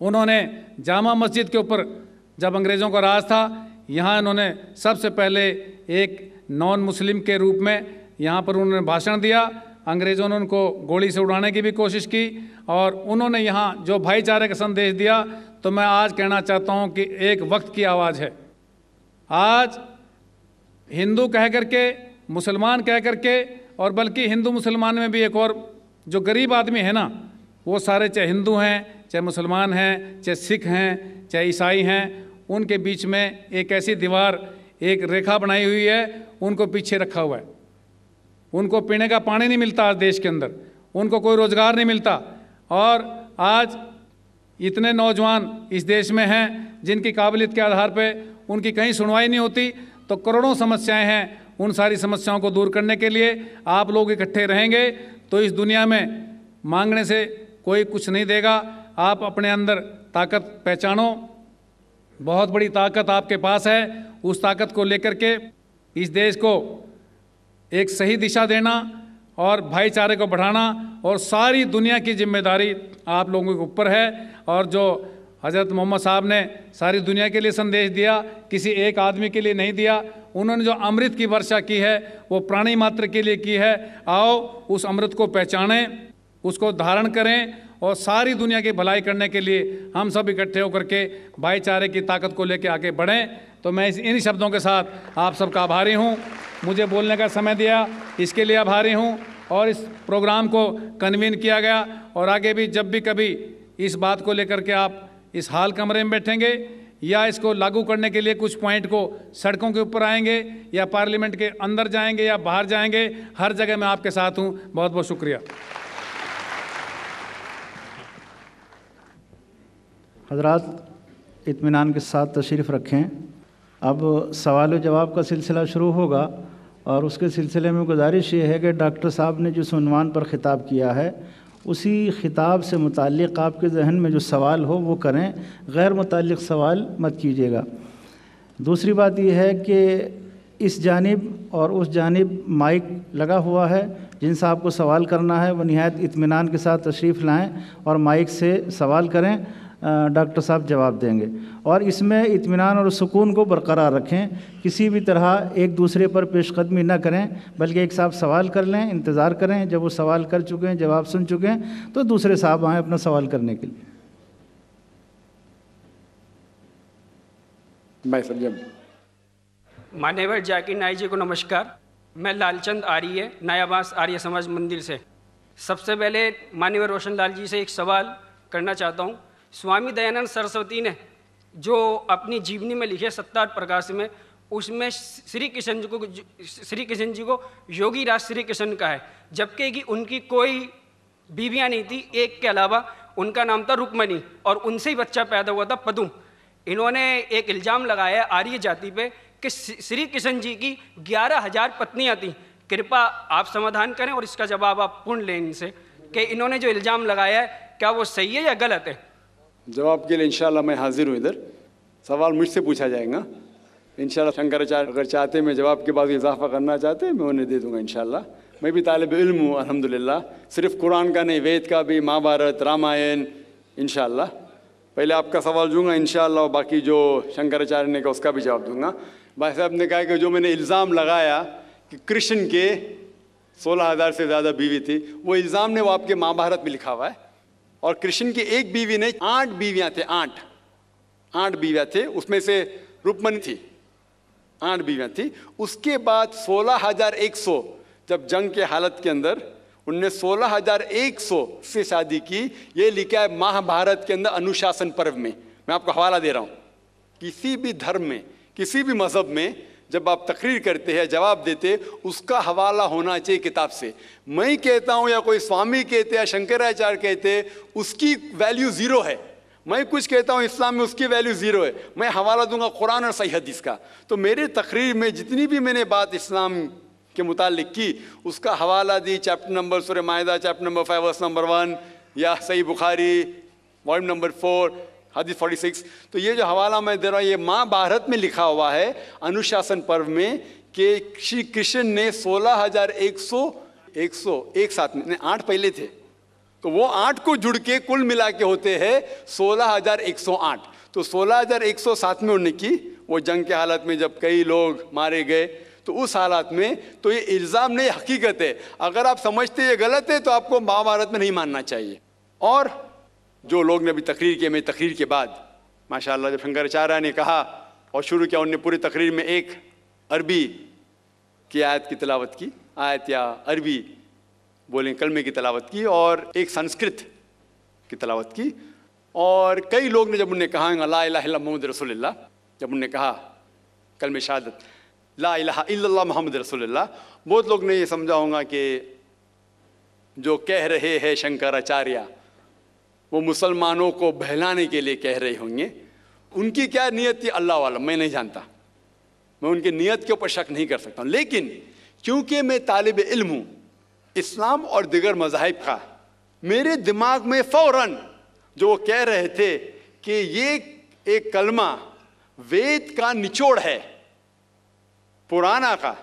उन्होंने जामा मस्जिद के ऊपर जब अंग्रेज़ों का राज था, यहाँ इन्होंने सबसे पहले एक नॉन मुस्लिम के रूप में यहाँ पर उन्होंने भाषण दिया। अंग्रेज़ों ने उनको गोली से उड़ाने की भी कोशिश की और उन्होंने यहाँ जो भाईचारे का संदेश दिया। तो मैं आज कहना चाहता हूँ कि एक वक्त की आवाज़ है। आज हिंदू कह करके, मुसलमान कह करके, और बल्कि हिंदू मुसलमान में भी एक और जो गरीब आदमी है ना, वो सारे चाहे हिंदू हैं, चाहे मुसलमान हैं, चाहे सिख हैं, चाहे ईसाई हैं, उनके बीच में एक ऐसी दीवार, एक रेखा बनाई हुई है, उनको पीछे रखा हुआ है। उनको पीने का पानी नहीं मिलता आज देश के अंदर, उनको कोई रोज़गार नहीं मिलता। और आज इतने नौजवान इस देश में हैं जिनकी काबिलियत के आधार पर उनकी कहीं सुनवाई नहीं होती। तो करोड़ों समस्याएं हैं, उन सारी समस्याओं को दूर करने के लिए आप लोग इकट्ठे रहेंगे तो इस दुनिया में मांगने से कोई कुछ नहीं देगा। आप अपने अंदर ताकत पहचानो, बहुत बड़ी ताकत आपके पास है। उस ताकत को लेकर के इस देश को एक सही दिशा देना और भाईचारे को बढ़ाना, और सारी दुनिया की जिम्मेदारी आप लोगों के ऊपर है। और जो हज़रत मोहम्मद साहब ने सारी दुनिया के लिए संदेश दिया, किसी एक आदमी के लिए नहीं दिया। उन्होंने जो अमृत की वर्षा की है वो प्राणी मात्र के लिए की है। आओ उस अमृत को पहचानें, उसको धारण करें और सारी दुनिया की भलाई करने के लिए हम सब इकट्ठे होकर के भाईचारे की ताकत को लेकर आगे बढ़ें। तो मैं इन शब्दों के साथ आप सबका आभारी हूँ। मुझे बोलने का समय दिया इसके लिए आभारी हूँ, और इस प्रोग्राम को कन्वीन किया गया। और आगे भी जब भी कभी इस बात को लेकर के आप इस हाल कमरे में बैठेंगे या इसको लागू करने के लिए कुछ पॉइंट को सड़कों के ऊपर आएंगे या पार्लियामेंट के अंदर जाएंगे या बाहर जाएंगे, हर जगह मैं आपके साथ हूँ। बहुत बहुत शुक्रिया। हज़रात इत्मीनान के साथ तशरीफ़ रखें। अब सवाल जवाब का सिलसिला शुरू होगा, और उसके सिलसिले में गुजारिश ये है कि डॉक्टर साहब ने जिस उन्वान पर ख़िताब किया है उसी खिताब से मुताल्लिक़ आपके जहन में जो सवाल हो वो करें, गैर मुताल्लिक़ सवाल मत कीजिएगा। दूसरी बात यह है कि इस जानिब और उस जानिब माइक लगा हुआ है, जिनसे आपको सवाल करना है वो निहायत इत्मीनान के साथ तशरीफ़ लाएं और माइक से सवाल करें, डॉक्टर साहब जवाब देंगे। और इसमें इत्मीनान और सुकून को बरकरार रखें, किसी भी तरह एक दूसरे पर पेशकदमी न करें, बल्कि एक साहब सवाल कर लें, इंतज़ार करें, जब वो सवाल कर चुके हैं, जवाब सुन चुके हैं, तो दूसरे साहब आएँ अपना सवाल करने के लिए। भाई साहब। मान्यवर जाकिर नाइक जी को नमस्कार। मैं लालचंद आर्य, नयाबास आर्य समाज मंदिर से। सबसे पहले मान्यवर रोशन लाल जी से एक सवाल करना चाहता हूँ। स्वामी दयानंद सरस्वती ने जो अपनी जीवनी में लिखे सत्तार प्रकाश में, उसमें श्री कृष्ण जी को योगी राज श्री कृष्ण का है, जबकि कि उनकी कोई बीवियाँ नहीं थी, एक के अलावा उनका नाम था रुक्मणी और उनसे ही बच्चा पैदा हुआ था पदुम। इन्होंने एक इल्ज़ाम लगाया आर्य जाति पे कि श्री कृष्ण जी की 11,000 पत्नियाँ थीं। कृपया आप समाधान करें और इसका जवाब आप पूर्ण लें इनसे कि इन्होंने जो इल्ज़ाम लगाया है क्या वो सही है या गलत है। जवाब के लिए इंशाल्लाह मैं हाजिर हूँ इधर। सवाल मुझसे पूछा जाएगा इंशाल्लाह। शंकराचार्य अगर चाहते मैं जवाब के बाद इजाफा करना चाहते मैं उन्हें दे दूँगा इंशाल्लाह। मैं भी तालिब इल्म हूँ अल्हम्दुलिल्लाह, सिर्फ कुरान का नहीं, वेद का भी, महाभारत, रामायण इंशाल्लाह। पहले आपका सवाल दूँगा इंशाल्लाह, बाकी जो शंकराचार्य ने कहा उसका भी जवाब दूँगा। भाई साहब ने कहा कि जो मैंने इल्ज़ाम लगाया कि कृष्ण के 16,000 से ज़्यादा बीवी थी, वो इल्ज़ाम ने वो आपके महाभारत में लिखा हुआ है। और कृष्ण की एक बीवी नहीं 8 बीवियाँ थे, 8 बीवियाँ थे, उसमें से रुक्मणी थी, 8 बीवियाँ थी। उसके बाद 16,100 जब जंग के हालत के अंदर उनने 16,100 से शादी की। ये लिखा है महाभारत के अंदर अनुशासन पर्व में। मैं आपको हवाला दे रहा हूँ। किसी भी धर्म में, किसी भी मज़हब में जब आप तकरीर करते हैं, जवाब देते, उसका हवाला होना चाहिए किताब से। मैं कहता हूँ या कोई स्वामी कहते या शंकराचार्य कहते, उसकी वैल्यू ज़ीरो है। मैं कुछ कहता हूँ इस्लाम में, उसकी वैल्यू ज़ीरो है। मैं हवाला दूंगा कुरान और सही हदीस का। तो मेरे तकरीर में जितनी भी मैंने बात इस्लाम के मुतालिक की, उसका हवाला दी। चैप्टर नंबर सूरह माइदा चैप्टर नंबर 5 वर्स नंबर 1, या सही बुखारी वॉल्यूम नंबर 4 हदीस 46। तो ये जो हवाला मैं दे रहा हूँ, ये महाभारत में लिखा हुआ है अनुशासन पर्व में कि श्री कृष्ण ने 16,100 एक साथ में, 8 पहले थे, तो वो 8 को जुड़ के कुल मिला के होते हैं 16,108। तो 16,100 साथ में उन्होंने की। वो जंग के हालत में जब कई लोग मारे गए, तो उस हालत में तो ये इल्ज़ाम नहीं, हकीकत है। अगर आप समझते ये गलत है तो आपको महाभारत में नहीं मानना चाहिए। और जो लोग ने अभी तकरीर किया, मेरी तकरीर के बाद माशाअल्लाह जब शंकराचार्य ने कहा और शुरू किया, उन्होंने पूरी तकरीर में एक अरबी की आयत की तिलावत की, आयत या अरबी बोलें कलमे की तिलावत की, और एक संस्कृत की तिलावत की। और कई लोग ने जब उन्हें कहा ला इलाहा इल्लल्लाह मुहम्मद रसूलुल्लाह, जब उन्होंने कहा कलमे शहादत ला इलाहा इल्लल्लाह मुहम्मद रसूलुल्लाह, बहुत लोग ने ये समझा होगा कि जो कह रहे हैं शंकराचार्य वो मुसलमानों को बहलाने के लिए कह रहे होंगे। उनकी क्या नीयत थी अल्लाह वाला, मैं नहीं जानता, मैं उनकी नीयत के ऊपर शक नहीं कर सकता हूँ। लेकिन क्योंकि मैं तालिब इल्म हूँ इस्लाम और दिगर मज़ाहिब का, मेरे दिमाग में फ़ौरन जो वो कह रहे थे कि ये एक कलमा वेद का निचोड़ है, पुराना का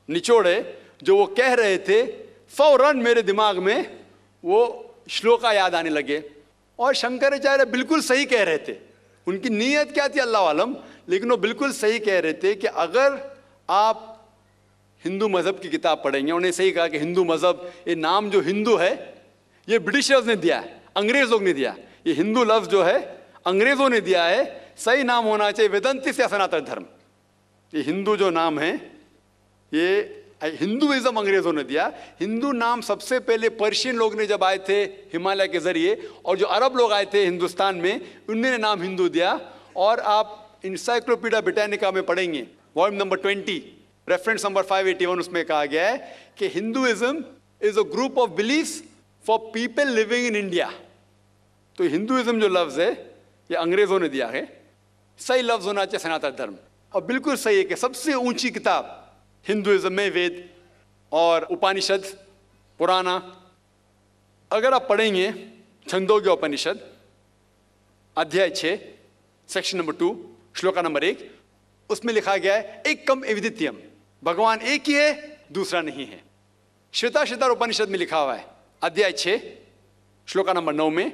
निचोड़ है, जो वो कह रहे थे, फ़ौरन मेरे दिमाग में वो श्लोका याद आने लगे। और शंकराचार्य बिल्कुल सही कह रहे थे। उनकी नीयत क्या थी अल्लाह आलम, लेकिन वो बिल्कुल सही कह रहे थे कि अगर आप हिंदू मज़हब की किताब पढ़ेंगे, उन्हें सही कहा कि हिंदू मज़हब, ये नाम जो हिंदू है ये ब्रिटिशर्स ने दिया है, अंग्रेज़ लोग ने दिया। ये हिंदू लफ्ज़ जो है अंग्रेज़ों ने दिया है, सही नाम होना चाहिए वेदांतिस या सनातन धर्म। ये हिंदू जो नाम है ये हिंदुइज्म अंग्रेज़ों ने दिया। हिंदू नाम सबसे पहले पर्शियन लोग ने जब आए थे हिमालय के ज़रिए, और जो अरब लोग आए थे हिंदुस्तान में, उन्होंने नाम हिंदू दिया। और आप इंसाइक्लोपीडिया ब्रिटानिका में पढ़ेंगे वॉल्यूम नंबर 20 रेफरेंस नंबर 581, उसमें कहा गया है कि Hinduism is a group of beliefs for people living in India. तो हिंदुइज्म जो लफ्ज़ है ये अंग्रेज़ों ने दिया है, सही लफ्ज़ होना चाहिए सनातन धर्म। और बिल्कुल सही है कि सबसे ऊंची किताब हिंदुइज्म में वेद और उपनिषद पुराना, अगर आप पढ़ेंगे छंदोग्य उपनिषद अध्याय 6 सेक्शन नंबर 2 श्लोका नंबर 1, उसमें लिखा गया है एकम एविदित्यम, भगवान एक ही है, दूसरा नहीं है। श्वेताश्वतर उपनिषद में लिखा हुआ है अध्याय 6 श्लोका नंबर 9 में,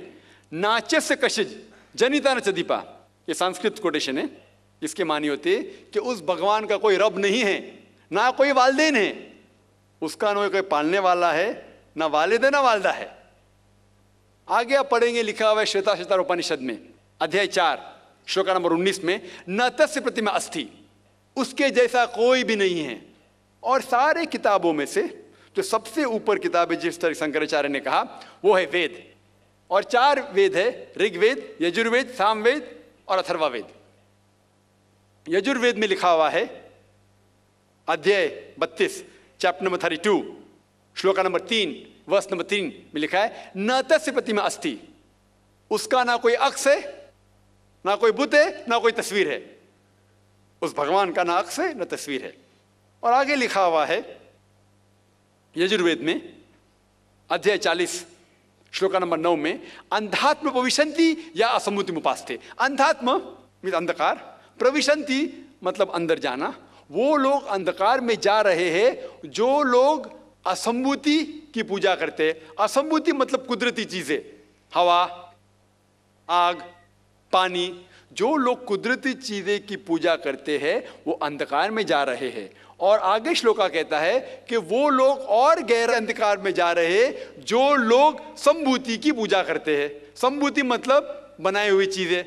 नाचस्य कशिज जनिता न चदीपा, ये संस्कृत कोटेशन है, इसके मानी होते कि उस भगवान का कोई रब नहीं है, ना कोई वालदेन है, उसका ना कोई पालने वाला है, ना वालिद ना वालदा है। आगे आप पढ़ेंगे लिखा हुआ है श्वेताश्वतर उपनिषद में अध्याय 4 श्लोका नंबर 19 में, न तस्य प्रतिमा अस्ति, उसके जैसा कोई भी नहीं है। और सारे किताबों में से जो सबसे ऊपर किताब है, जिस तरह शंकराचार्य ने कहा, वो है वेद। और 4 वेद है, ऋग्वेद, यजुर्वेद, सामवेद और अथर्ववेद। यजुर्वेद में लिखा हुआ है अध्याय 32 चैप्टर नंबर 32 श्लोका नंबर 3 वर्स नंबर 3 में लिखा है, न तस्य प्रतिमा अस्ति, उसका ना कोई अक्ष है, ना कोई बुत है, ना कोई तस्वीर है। उस भगवान का ना अक्ष है, ना तस्वीर है। और आगे लिखा हुआ है यजुर्वेद में अध्याय 40 श्लोका नंबर 9 में, अंधात्म प्रविशन्ति या असम्मुतिम उपास्ते। अंधात्म मीन्स अंधकार, प्रविशन्ति मतलब अंदर जाना। वो लोग अंधकार में जा रहे हैं जो लोग असंभूति की पूजा करते हैं। असंभूति मतलब कुदरती चीजें, हवा, आग, पानी। जो लोग कुदरती चीजें की पूजा करते हैं वो अंधकार में जा रहे हैं। और आगे श्लोका कहता है कि वो लोग और गहरे अंधकार में जा रहे हैं जो लोग संभूति की पूजा करते हैं। संभूति मतलब बनाई हुई चीजें,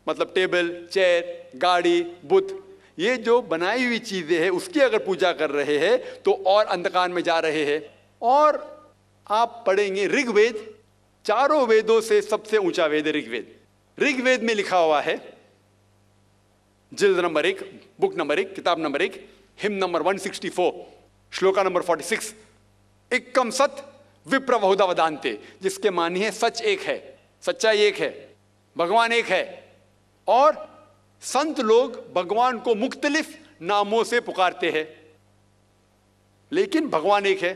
मतलब टेबल, चेयर, गाड़ी, बुत, ये जो बनाई हुई चीजें हैं उसकी अगर पूजा कर रहे हैं तो और अंधकार में जा रहे हैं। और आप पढ़ेंगे ऋग्वेद, चारों वेदों से सबसे ऊंचा वेद है ऋग्वेद। ऋग्वेद में लिखा हुआ है जिल्द नंबर 1, बुक नंबर 1, किताब number 1, him number 164 shloka number 46, एकम सत विप्र बहुधा वदान्ते, जिसके मानी है सच एक है, सच्चाई एक है, भगवान एक है। और संत लोग भगवान को मुख्तलिफ नामों से पुकारते हैं, लेकिन भगवान एक है।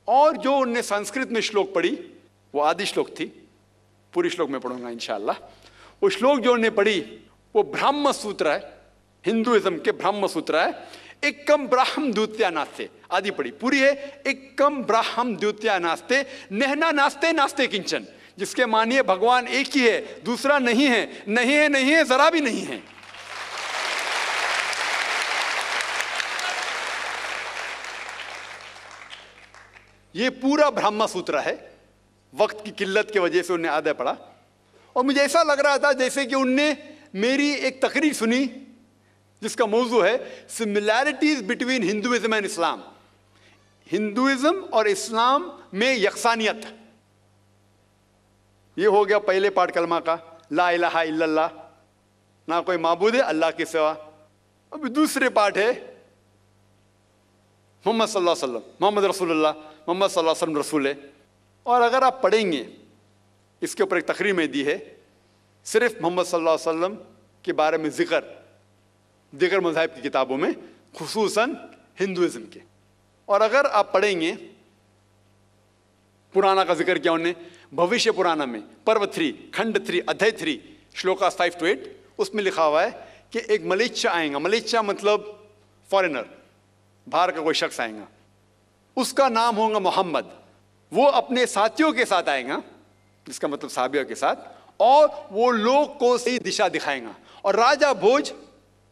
और जो उनने संस्कृत में श्लोक पढ़ी वो आदि श्लोक थी, पूरी श्लोक में पढ़ूंगा इंशाअल्लाह। वो श्लोक जो उन्होंने पढ़ी वो ब्रह्म सूत्र है, हिंदुइज्म के ब्रह्म सूत्र है। एकम ब्राह्म द्वितीया नास्ते, आदि पढ़ी, पूरी है। एकम ब्राह्म द्वितीया नास्ते, नहना नास्ते नास्ते किंचन, जिसके मानिए भगवान एक ही है, दूसरा नहीं है, नहीं है, नहीं है, जरा भी नहीं है। ये पूरा ब्रह्म सूत्र है। वक्त की किल्लत की वजह से उन्हें आधा पढ़ा और मुझे ऐसा लग रहा था जैसे कि उनने मेरी एक तकरीर सुनी जिसका मौजू है similarities between Hinduism and Islam, Hinduism और इस्लाम में यकसानियत। ये हो गया पहले पाठ कलमा का, ला इलाहा इल्लल्लाह, ना कोई माबूद है अल्लाह के सिवा। अब दूसरे पाठ है मोहम्मद सल्लल्लाहु अलैहि वसल्लम, मोहम्मद रसूलुल्लाह, मोहम्मद सल्लल्लाहु अलैहि वसल्लम रसूल है। और अगर आप पढ़ेंगे, इसके ऊपर एक तकरीर में दी है सिर्फ मोहम्मद सल्लल्लाहु अलैहि वसल्लम के बारे में जिक्र दीगर मज़ाहिब की किताबों में, खुसूसन हिंदुइज्म के। और अगर आप पढ़ेंगे पुराना का जिक्र किया उन्होंने, भविष्य पुराना में पर्व 3 खंड 3 अध्याय 3 श्लोका 5 to 8, उसमें लिखा हुआ है कि एक मलेच्छा आएगा, मलेच्छा मतलब फॉरेनर, बाहर का कोई शख्स आएगा, उसका नाम होगा मोहम्मद। वो अपने साथियों के साथ आएगा, जिसका मतलब साहबियों के साथ, और वो लोग को सही दिशा दिखाएगा और राजा भोज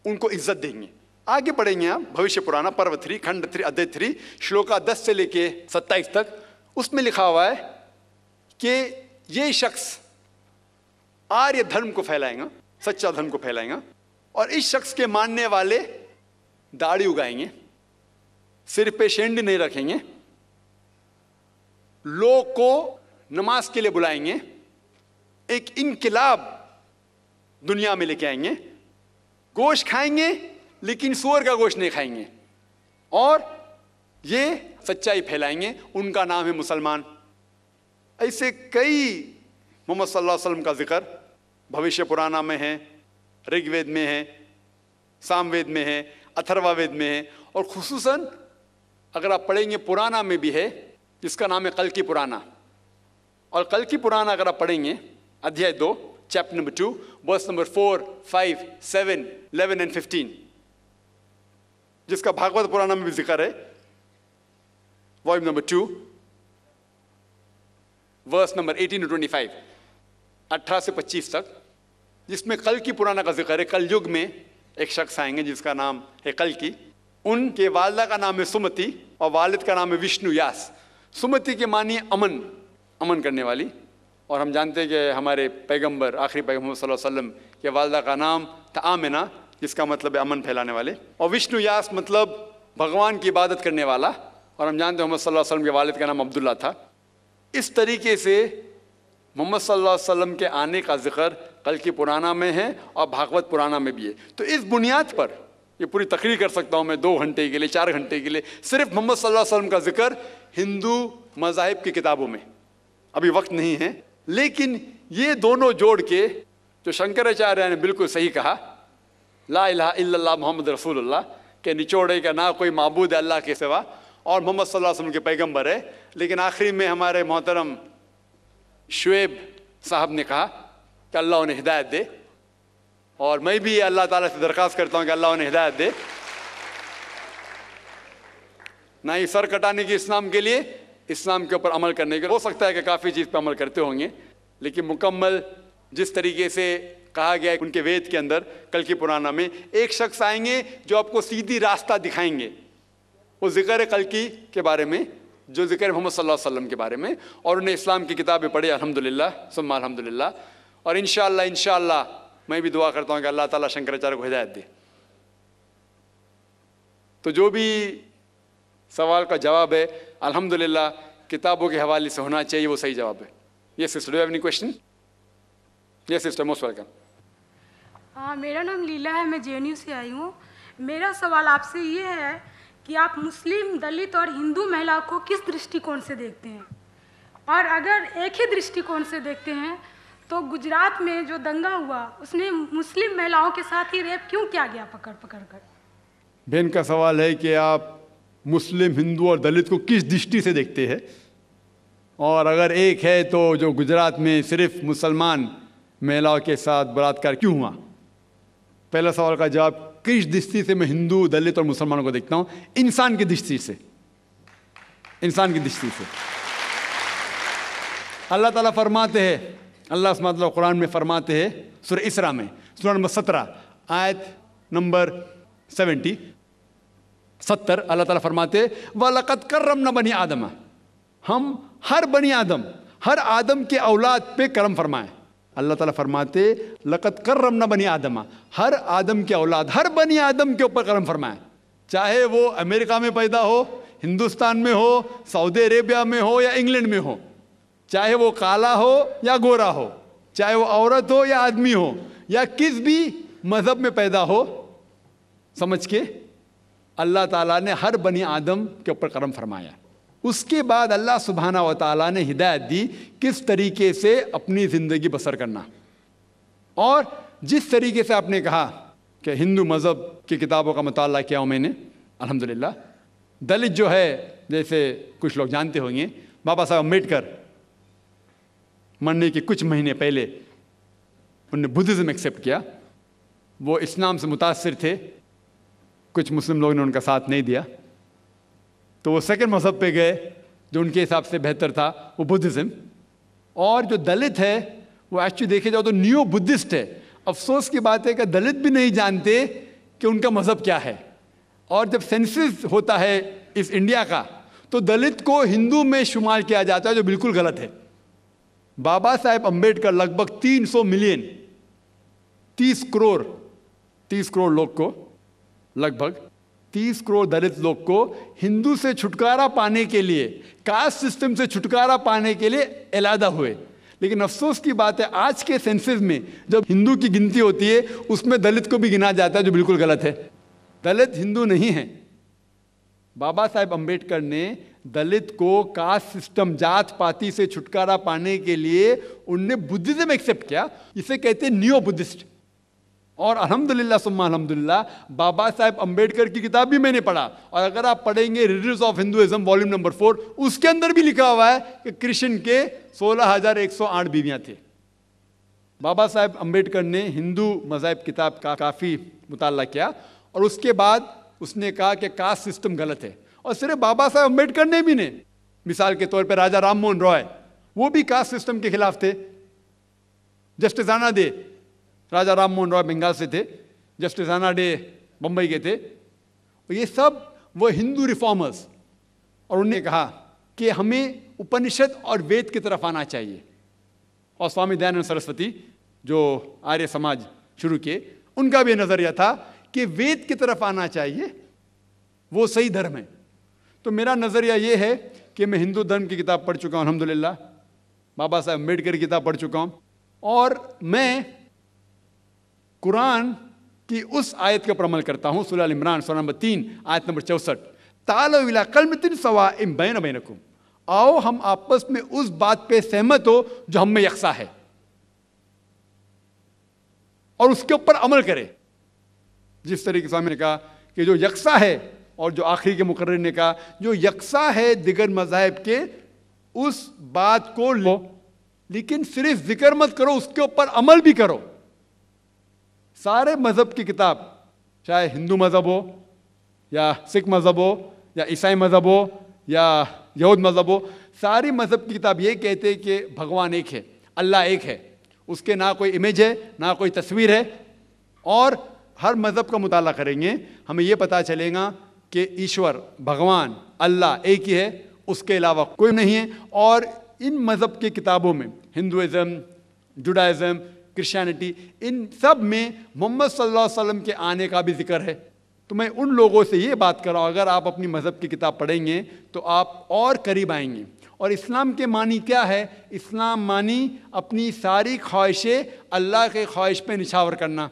उनको इज्जत देंगे। आगे पढ़ेंगे आप भविष्य पुराना पर्व 3 खंड 3 अध्याय 3 श्लोका 10 से लेके 27 तक। उसमें लिखा हुआ है कि ये शख्स आर्य धर्म को फैलाएगा, सच्चा धर्म को फैलाएगा, और इस शख्स के मानने वाले दाढ़ी उगाएंगे, सिर पे शेंडी नहीं रखेंगे, लोग को नमाज के लिए बुलाएंगे, एक इनकिलाब दुनिया में लेके आएंगे, गोश्त खाएंगे लेकिन सूअर का गोश्त नहीं खाएंगे, और ये सच्चाई फैलाएंगे, उनका नाम है मुसलमान। ऐसे कई मोहम्मद सल्लल्लाहु अलैहि वसल्लम का जिक्र भविष्य पुराना में है, ऋग्वेद में है, सामवेद में है, अथर्ववेद में है, और खुसूसन अगर आप पढ़ेंगे पुराना में भी है, जिसका नाम है कल्कि पुराना। और कल की पुराण अगर आप पढ़ेंगे अध्याय 2 chapter number 2 verse number 4, 5, 7, 11 and 15, जिसका भागवत पुराण में भी जिक्र है, volume number 2 verse number 18 to 25, 18 से 25 तक, जिसमें कल की पुराना का जिक्र है। कल युग में एक शख्स आएंगे जिसका नाम है कल की। उनके वालिदा का नाम है सुमति और वालिद का नाम है विष्णु यास। सुमति के मानिए अमन, अमन करने वाली। और हम जानते हैं कि हमारे पैगंबर, आखिरी पैगंबर सल्लल्लाहु अलैहि वसल्लम के वालिदा का नाम था आमिना, जिसका मतलब है अमन फैलाने वाले। और विष्णु यास मतलब भगवान की इबादत करने वाला। और हम जानते हैं मोहम्मद सल्लल्लाहु अलैहि वसल्लम के वालिद का नाम अब्दुल्ला था। इस तरीके से मोहम्मद सल्लल्लाहु अलैहि वसल्लम के आने का जिक्र कल की पुराना में है और भागवत पुराना में भी है। तो इस बुनियाद पर ये पूरी तकरीर कर सकता हूँ मैं 2 घंटे के लिए, 4 घंटे के लिए, सिर्फ मोहम्मद सल्लल्लाहु अलैहि वसल्लम का जिक्र हिंदू मज़ाहिब की किताबों में। अभी वक्त नहीं है, लेकिन ये दोनों जोड़ के जो शंकराचार्य ने बिल्कुल सही कहा, ला इलाहा इल्लल्लाह मोहम्मद रसूलुल्लाह, के निचोड़े का ना कोई माबूद है अल्लाह के सिवा और मोहम्मद सल्लल्लाहु अलैहि वसल्लम के पैगंबर है। लेकिन आखिरी में हमारे मोहतरम शुएब साहब ने कहा कि अल्लाह उन्हें हिदायत दे, और मैं भी अल्लाह ताला से दरख्वास्त करता हूँ कि अल्लाह उन्हें हिदायत दे। ना ही सर कटाने की इस्लाम के लिए, इस्लाम के ऊपर अमल करने के। हो सकता है कि काफ़ी चीज़ पर अमल करते होंगे, लेकिन मुकम्मल जिस तरीके से कहा गया है उनके वेद के अंदर कल की पुराना में, एक शख्स आएंगे जो आपको सीधी रास्ता दिखाएंगे। वो जिक्र है कल की के बारे में, जो जिक्र है मोहम्मद सल्लल्लाहु अलैहि वसल्लम के बारे में, और उन्हें इस्लाम की किताबें पढ़ी अल्हम्दुलिल्लाह सुम्मा अल्हम्दुलिल्लाह। और इंशाअल्लाह मैं भी दुआ करता हूँ कि अल्लाह ताला शंकराचार्य को हिदायत दे। तो जो भी सवाल का जवाब है अल्हम्दुलिल्लाह किताबों के हवाले से होना चाहिए, वो सही जवाब है। Yes sister, do you have any question? Yes sister, most welcome. हाँ, मेरा नाम लीला है, मैं जेएनयू से आई हूँ। मेरा सवाल आपसे ये है कि आप मुस्लिम, दलित और हिंदू महिला को किस दृष्टिकोण से देखते हैं? और अगर एक ही दृष्टिकोण से देखते हैं तो गुजरात में जो दंगा हुआ उसने मुस्लिम महिलाओं के साथ ही रेप क्यों किया गया पकड़ कर? बहन का सवाल है कि आप मुस्लिम, हिंदू और दलित को किस दृष्टि से देखते हैं, और अगर एक है तो जो गुजरात में सिर्फ मुसलमान महिलाओं के साथ बलात्कार क्यों हुआ? पहला सवाल का जवाब, किस दृष्टि से मैं हिंदू, दलित और मुसलमानों को देखता हूं? इंसान की दृष्टि से, इंसान की दृष्टि से। अल्लाह ताला फरमाते हैं, अल्लाह सुब्हानहू व तआला कुरान में फरमाते हैं सूरह इसरा में, सूरह नंबर 17 आयत नंबर 70, अल्लाह ताला फरमाते वलक़द कर्रमना बनी आदम, हम हर बनी आदम, हर आदम के औलाद पे करम फरमाए। अल्लाह ताला फरमाते लक़द कर्रमना बनी आदम, हर आदम के औलाद, हर बनी आदम के ऊपर करम फरमाए। चाहे वो अमेरिका में पैदा हो, हिंदुस्तान में हो, सऊदी अरेबिया में हो या इंग्लैंड में हो, चाहे वो काला हो या गोरा हो, चाहे वो औरत हो या आदमी हो, या किस भी मज़हब में पैदा हो, समझ के अल्लाह ताला ने हर बनी आदम के ऊपर करम फरमाया। उसके बाद अल्लाह सुब्हाना व तआला ने हिदायत दी किस तरीके से अपनी ज़िंदगी बसर करना। और जिस तरीके से आपने कहा कि हिंदू मज़हब की किताबों का मुताला किया हूँ मैंने, अल्हम्दुलिल्लाह। दलित जो है, जैसे कुछ लोग जानते होंगे, बाबा साहब अम्बेडकर मरने के कुछ महीने पहले उन्होंने बुद्धिज़्म एक्सेप्ट किया। वो इस्लाम से मुतासिर थे, कुछ मुस्लिम लोगों ने उनका साथ नहीं दिया, तो वो सेकंड मज़हब पे गए जो उनके हिसाब से बेहतर था, वो बुद्धिज़्म। और जो दलित है वो एक्चुअली देखे जाओ तो न्यू बुद्धिस्ट है। अफसोस की बात है कि दलित भी नहीं जानते कि उनका मज़हब क्या है। और जब सेंसस होता है इस इंडिया का, तो दलित को हिंदू में शुमार किया जाता है, जो बिल्कुल गलत है। बाबा साहेब अम्बेडकर लगभग 300 मिलियन, 30 करोड़ लोग को, लगभग 30 करोड़ दलित लोग को हिंदू से छुटकारा पाने के लिए, कास्ट सिस्टम से छुटकारा पाने के लिए अलहदा हुए। लेकिन अफसोस की बात है आज के सेंसस में जब हिंदू की गिनती होती है उसमें दलित को भी गिना जाता है, जो बिल्कुल गलत है। दलित हिंदू नहीं है। बाबा साहेब अम्बेडकर ने दलित को कास्ट सिस्टम, जात पाती से छुटकारा पाने के लिए उनने बुद्धिज्म एक्सेप्ट किया। इसे कहते हैं नियो बुद्धिस्ट। और अल्हम्दुलिल्लाह सुम्मा अल्हम्दुलिल्लाह बाबा साहेब अम्बेडकर की किताब भी मैंने पढ़ा, और अगर आप पढ़ेंगे riddles of Hinduism volume number 4, उसके अंदर भी लिखा हुआ है कि कृष्ण के 16,108 बीवियां थे। बाबा साहेब अम्बेडकर ने हिंदू मज़हब किताब का काफ़ी मुताला किया और उसके बाद उसने कहा कि कास्ट सिस्टम गलत है। और सिर्फ बाबा साहेब अम्बेडकर ने भी नहीं, मिसाल के तौर पर राजा राम मोहन रॉय, वो भी कास्ट सिस्टम के खिलाफ थे। जस्टिस आना डे, राजा राम मोहन रॉय बंगाल से थे, जस्टिस आना डे बम्बई के थे। ये सब वो हिंदू रिफॉर्मर्स, और उन्होंने कहा कि हमें उपनिषद और वेद की तरफ आना चाहिए। और स्वामी दयानंद सरस्वती जो आर्य समाज शुरू किए, उनका भी नजरिया था कि वेद की तरफ आना चाहिए, वो सही धर्म है। तो मेरा नजरिया ये है कि मैं हिंदू धर्म की किताब पढ़ चुका हूँ अल्हम्दुलिल्लाह, बाबा साहब अम्बेडकर की किताब पढ़ चुका हूँ, और मैं कुरान की उस आयत के ऊपर अमल करता हूँ, सूरह इमरान सूरह नंबर 3 आयत नंबर 64, तालो इला कलमतिन सवाइम बैन बैनकुम, आओ हम आपस में उस बात पे सहमत हो जो हम में यकसा है, और उसके ऊपर अमल करें। जिस तरीके से हमने कहा कि जो यकसा है, और जो आखिरी के मुकर्रिर ने कहा जो यकसा है दिगर मज़ाहिब के, उस बात को लो, लेकिन सिर्फ जिक्र मत करो, उसके ऊपर अमल भी करो। सारे मज़हब की किताब, चाहे हिंदू मज़हब हो या सिख मज़हब हो या ईसाई मज़हब हो या यहूद मज़हब हो, सारी मज़हब की किताब ये कहते हैं कि भगवान एक है, अल्लाह एक है, उसके ना कोई इमेज है ना कोई तस्वीर है। और हर मज़हब का मुताला करेंगे, हमें ये पता चलेगा कि ईश्वर भगवान अल्लाह एक ही है, उसके अलावा कोई नहीं है। और इन मज़हब की किताबों में हिंदुइज़म, जुडाइज़म, क्रिश्चियनिटी, इन सब में मोहम्मद सल्लल्लाहु अलैहि वसल्लम के आने का भी जिक्र है। तो मैं उन लोगों से ये बात कर रहा हूँ, अगर आप अपनी मज़हब की किताब पढ़ेंगे तो आप और करीब आएंगे। और इस्लाम के मानी क्या है? इस्लाम मानी अपनी सारी ख्वाहिशें अल्लाह के ख्वाहिश पे निछावर करना।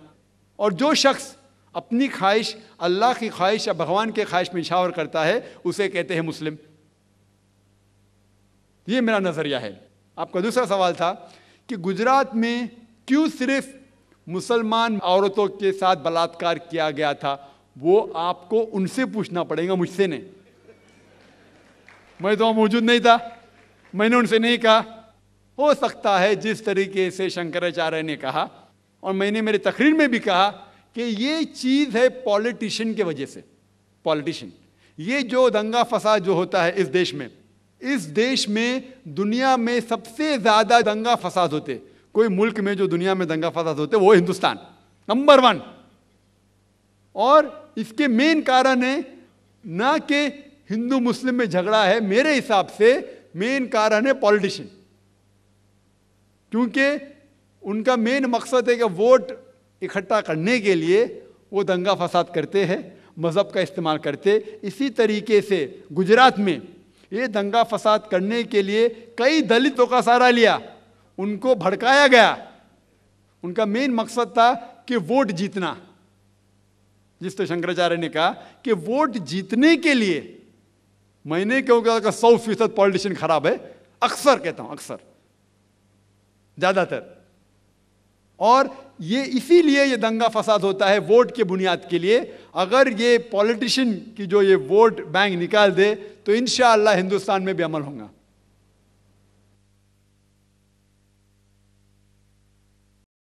और जो शख्स अपनी ख्वाहिश अल्लाह की ख्वाहिश या भगवान के ख्वाहिश में निछावर करता है, उसे कहते हैं मुस्लिम। ये मेरा नज़रिया है। आपका दूसरा सवाल था कि गुजरात में क्यों सिर्फ मुसलमान औरतों के साथ बलात्कार किया गया था, वो आपको उनसे पूछना पड़ेगा, मुझसे नहीं। मैं तो मौजूद नहीं था, मैंने उनसे नहीं कहा। हो सकता है जिस तरीके से शंकराचार्य ने कहा, और मैंने मेरी तकरीर में भी कहा कि ये चीज़ है पॉलिटिशियन के वजह से। पॉलिटिशियन, ये जो दंगा फसाद जो होता है इस देश में दुनिया में सबसे ज़्यादा दंगा फसाद होते, कोई मुल्क में जो दुनिया में दंगा फसाद होते वो हिंदुस्तान नंबर 1। और इसके मेन कारण है ना कि हिंदू मुस्लिम में झगड़ा है, मेरे हिसाब से मेन कारण है पॉलिटिशियन। क्योंकि उनका मेन मकसद है कि वोट इकट्ठा करने के लिए वो दंगा फसाद करते हैं, मज़हब का इस्तेमाल करते। इसी तरीके से गुजरात में ये दंगा फसाद करने के लिए कई दलितों का सहारा लिया, उनको भड़काया गया। उनका मेन मकसद था कि वोट जीतना। जिस तरह शंकराचार्य ने कहा कि वोट जीतने के लिए, मैंने क्यों कहा कि 100% पॉलिटिशियन खराब है, अक्सर कहता हूं, अक्सर, ज्यादातर। और ये इसीलिए ये दंगा फसाद होता है वोट के बुनियाद के लिए। अगर ये पॉलिटिशियन की जो ये वोट बैंक निकाल दे तो इंशाअल्लाह हिंदुस्तान में भी अमल होगा।